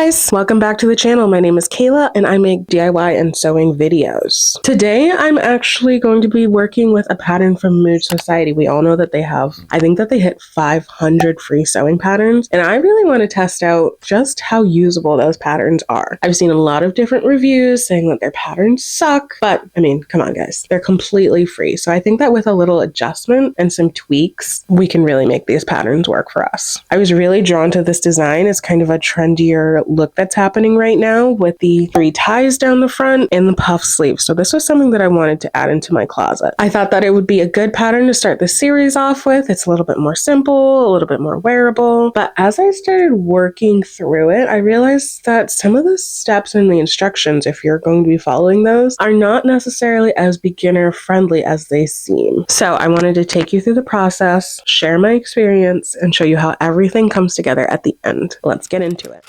guys, welcome back to the channel. My name is Kayla and I make DIY and sewing videos. Today I'm actually going to be working with a pattern from Mood Sewciety. We all know that they have, I think that they hit 500 free sewing patterns, and I really want to test out just how usable those patterns are. I've seen a lot of different reviews saying that their patterns suck, but I mean, come on guys, they're completely free. So I think that with a little adjustment and some tweaks, we can really make these patterns work for us. I was really drawn to this design. It's kind of a trendier look that's happening right now with the 3 ties down the front and the puff sleeves. So this was something that I wanted to add into my closet. I thought that it would be a good pattern to start the series off with. It's a little bit more simple, a little bit more wearable. But as I started working through it, I realized that some of the steps in the instructions, if you're going to be following those, are not necessarily as beginner friendly as they seem. So I wanted to take you through the process, share my experience, and show you how everything comes together at the end. Let's get into it.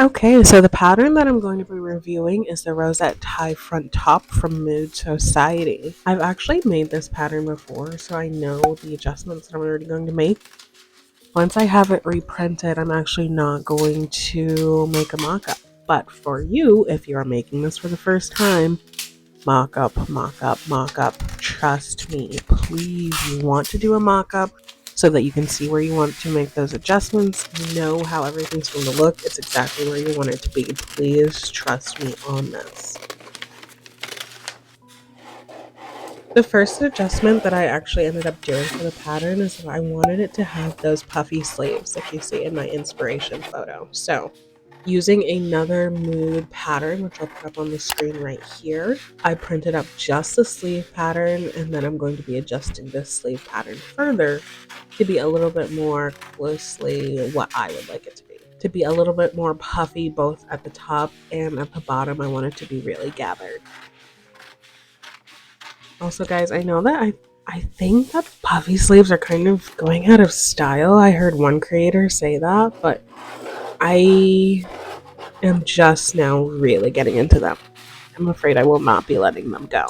Okay, so the pattern that I'm going to be reviewing is the rosette tie front top from Mood Sewciety. I've actually made this pattern before, so I know the adjustments that I'm already going to make. Once I have it reprinted, I'm actually not going to make a mock-up. But for you, if you are making this for the first time, mock-up, mock-up, mock-up. Trust me, please, you want to do a mock-up so that you can see where you want to make those adjustments, know how everything's going to look. It's exactly where you want it to be. Please trust me on this. The first adjustment that I actually ended up doing for the pattern is that I wanted it to have those puffy sleeves that you see in my inspiration photo. So using another Mood pattern, which I'll put up on the screen right here, I printed up just the sleeve pattern, and then I'm going to be adjusting this sleeve pattern further to be a little bit more closely what I would like it to be. To be a little bit more puffy both at the top and at the bottom. I want it to be really gathered. Also guys, I know that I think that puffy sleeves are kind of going out of style. I heard one creator say that, but I am just now really getting into them. I'm afraid I will not be letting them go.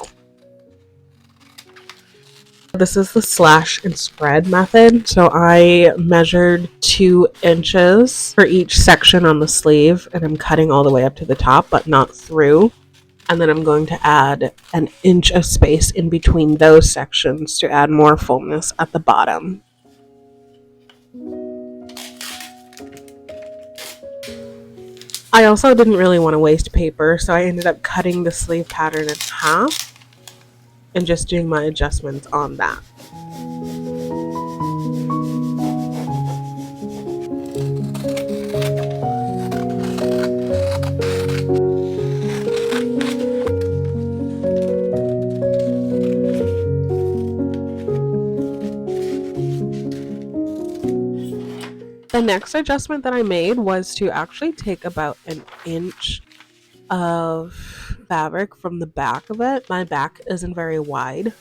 This is the slash and spread method. So I measured 2 inches for each section on the sleeve, and I'm cutting all the way up to the top, but not through. And then I'm going to add an inch of space in between those sections to add more fullness at the bottom. I also didn't really want to waste paper, so I ended up cutting the sleeve pattern in half and just doing my adjustments on that. The next adjustment that I made was to actually take about an inch of fabric from the back of it. My back isn't very wide,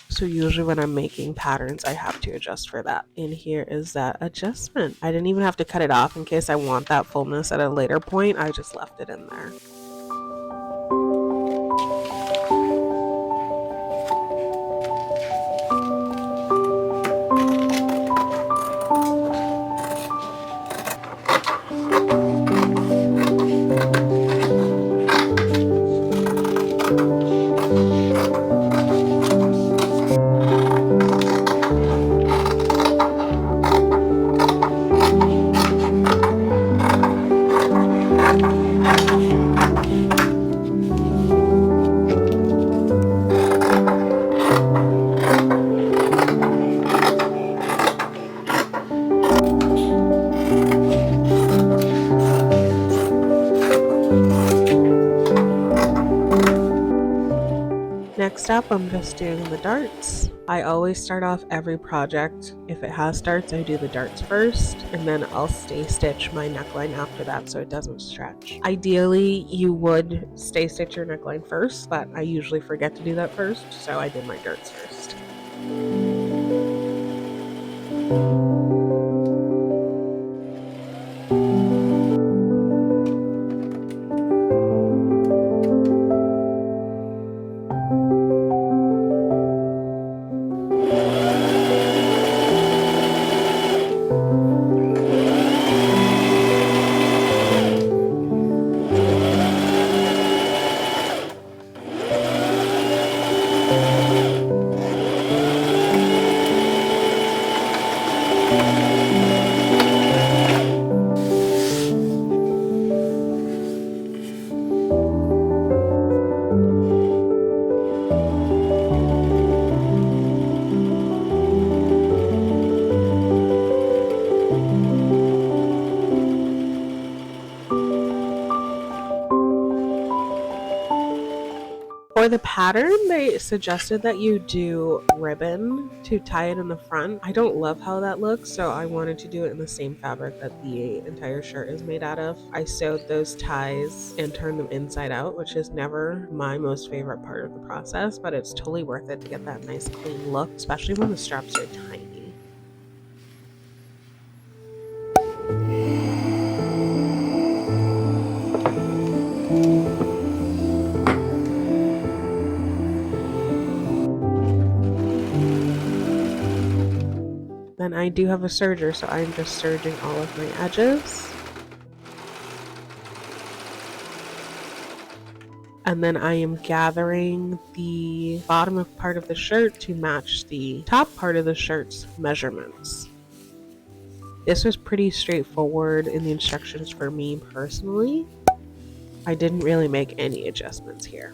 so usually when I'm making patterns I have to adjust for that. And here is that adjustment. I didn't even have to cut it off in case I want that fullness at a later point. I just left it in there. Next up, I'm just doing the darts. I always start off every project. If it has darts, I do the darts first, and then I'll stay stitch my neckline after that so it doesn't stretch. Ideally, you would stay stitch your neckline first, but I usually forget to do that first, so I did my darts first. For the pattern, they suggested that you do ribbon to tie it in the front. I don't love how that looks, so I wanted to do it in the same fabric that the entire shirt is made out of. I sewed those ties and turned them inside out, which is never my most favorite part of the process, but it's totally worth it to get that nice clean look, especially when the straps are tiny. Then I do have a serger, so I'm just serging all of my edges. And then I am gathering the bottom part of the shirt to match the top part of the shirt's measurements. This was pretty straightforward in the instructions for me personally. I didn't really make any adjustments here.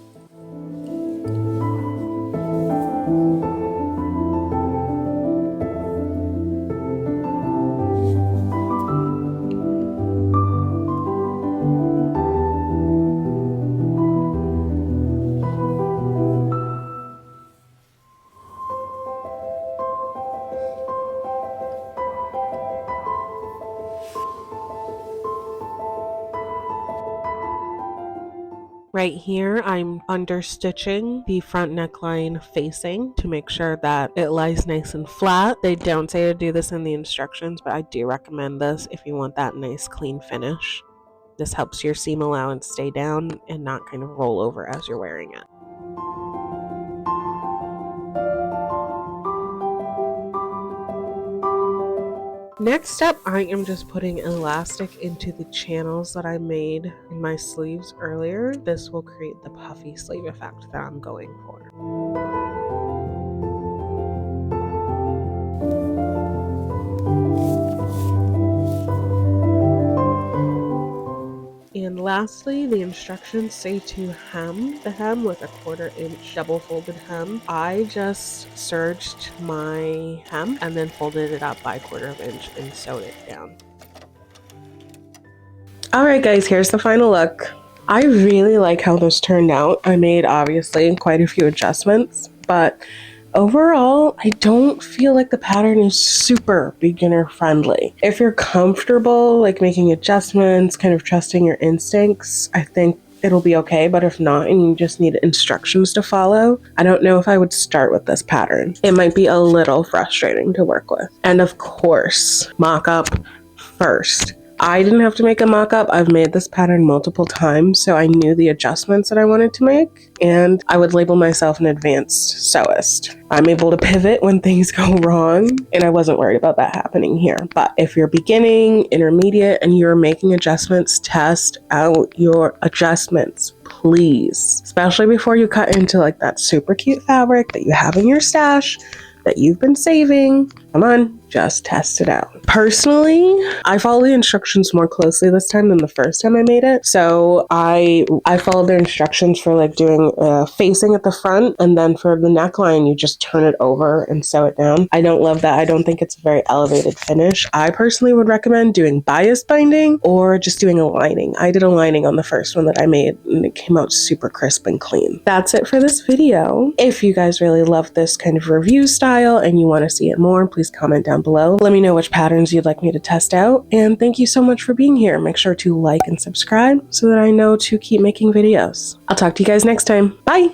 Right here, I'm understitching the front neckline facing to make sure that it lies nice and flat. They don't say to do this in the instructions, but I do recommend this if you want that nice clean finish. This helps your seam allowance stay down and not kind of roll over as you're wearing it. Next up, I am just putting elastic into the channels that I made in my sleeves earlier. This will create the puffy sleeve effect that I'm going for. And lastly, the instructions say to hem the hem with a 1/4 inch double folded hem. I just serged my hem and then folded it up by 1/4 inch and sewed it down. Alright guys, here's the final look. I really like how this turned out. I made obviously quite a few adjustments, but overall, I don't feel like the pattern is super beginner friendly. If you're comfortable like making adjustments, kind of trusting your instincts, I think it'll be okay. But if not, and you just need instructions to follow, I don't know if I would start with this pattern. It might be a little frustrating to work with. And of course, mock-up first. I didn't have to make a mock-up. I've made this pattern multiple times, so I knew the adjustments that I wanted to make, and I would label myself an advanced sewist. I'm able to pivot when things go wrong, and I wasn't worried about that happening here. But if you're beginning, intermediate, and you're making adjustments, test out your adjustments, please. Especially before you cut into like that super cute fabric that you have in your stash that you've been saving. Come on, just test it out. Personally, I follow the instructions more closely this time than the first time I made it. So I followed their instructions for like doing facing at the front, and then for the neckline, you just turn it over and sew it down. I don't love that. I don't think it's a very elevated finish. I personally would recommend doing bias binding or just doing a lining. I did a lining on the first one that I made, and it came out super crisp and clean. That's it for this video. If you guys really love this kind of review style and you want to see it more, please comment down below. Let me know which patterns you'd like me to test out, and thank you so much for being here. Make sure to like and subscribe so that I know to keep making videos. I'll talk to you guys next time. Bye!